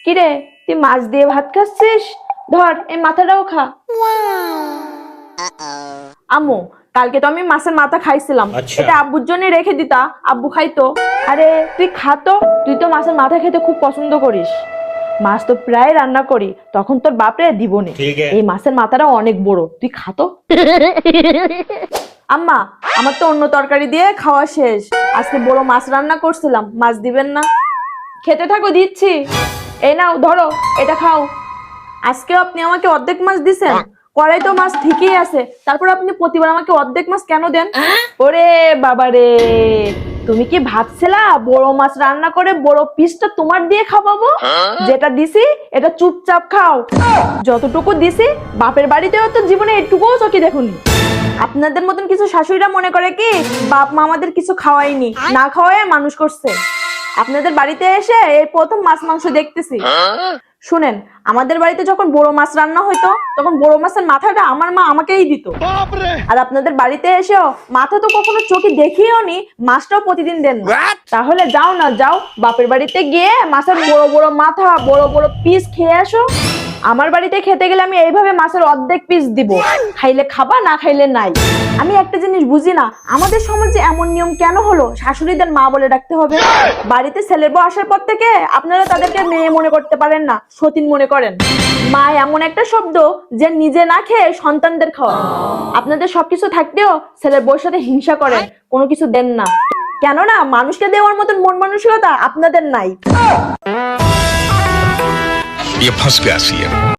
কিরে, তুই মাছ দিয়ে ভাত খাচ্ছিস? ধর এই মাথাটাও খা। আম্মু, কালকে তো আমি মাছের মাথা খাইছিলাম, এটা আব্বুর জন্য রেখে দিতা, আব্বু খাইতো। আরে তুই খাতো, তুই তো মাছের মাথা খেতে খুব পছন্দ করিস। মাছ তো প্রায় রান্না করি, তখন তোর বাপরে দিবনে। এই মাছের মাথাটা অনেক বড়, তুই খাতো। আম্মা, আমার তো অন্য তরকারি দিয়ে খাওয়া শেষ, আজকে বড় মাছ রান্না করছিলাম, মাছ দিবেন না? খেতে থাকো, দিচ্ছি। এই নাও ধরো, এটা খাও। আজকেও আপনি আমাকে অর্ধেক মাছ দিছেন, কড়াই তো মাছ ঠিকই আছে, তারপর আপনি প্রতিবার আমাকে অর্ধেক মাছ কেন দেন? ওরে বাবা রে, তুমি কি ভাবছিলা বড় মাছ রান্না করে বড় পিসটা তোমার দিয়ে খাওয়াবো? যেটা দিছি এটা চুপচাপ খাও। যতটুকু দিছি বাপের বাড়িতেও তো জীবনে একটুকুও চোখে দেখুনি। আপনাদের মতন কিছু শাশুড়িরা মনে করে কি বাপ মা আমাদের কিছু খাওয়াইনি, না খাওয়ায় মানুষ করছে। আপনাদের বাড়িতে এসে এই প্রথম মাছ মাংস দেখতেছি। শুনেন, আমাদের বাড়িতে যখন বড় মাছ রান্না হইতো তখন বড় মাছের মাথাটা আমার মা আমাকেই দিত। আর আপনাদের বাড়িতে এসেও মাথা তো কখনো চোখে দেখিও নি, মাছটাও প্রতিদিন দেন না। তাহলে যাও না, যাও বাপের বাড়িতে গিয়ে মাছের বড় বড় মাথা বড় বড় পিস খেয়ে আসো। আমার বাড়িতে খেতে গেলে আমি এইভাবে মাছের অর্ধেক পিস দিব, খাইলে খাবা, না খাইলে নাই। আমি একটা জিনিস বুঝি না, আমাদের সমাজে এমন নিয়ম কেন হলো শাশুড়িদের মা বলে ডাকতে হবে? বাড়িতে ছেলের বউ আসার পর থেকে আপনারা তাদেরকে মেয়ে মনে করতে পারেন না, সতীন মনে করেন। মা এমন একটা শব্দ যে নিজে না খেয়ে সন্তানদের খাওয়ায়। আপনাদের সবকিছু থাকতেও ছেলের বউর সাথে হিংসা করেন, কোনো কিছু দেন না। কেননা মানুষকে দেওয়ার মতন মন মানসিকতা আপনাদের নাই। ये फंस गया सी है।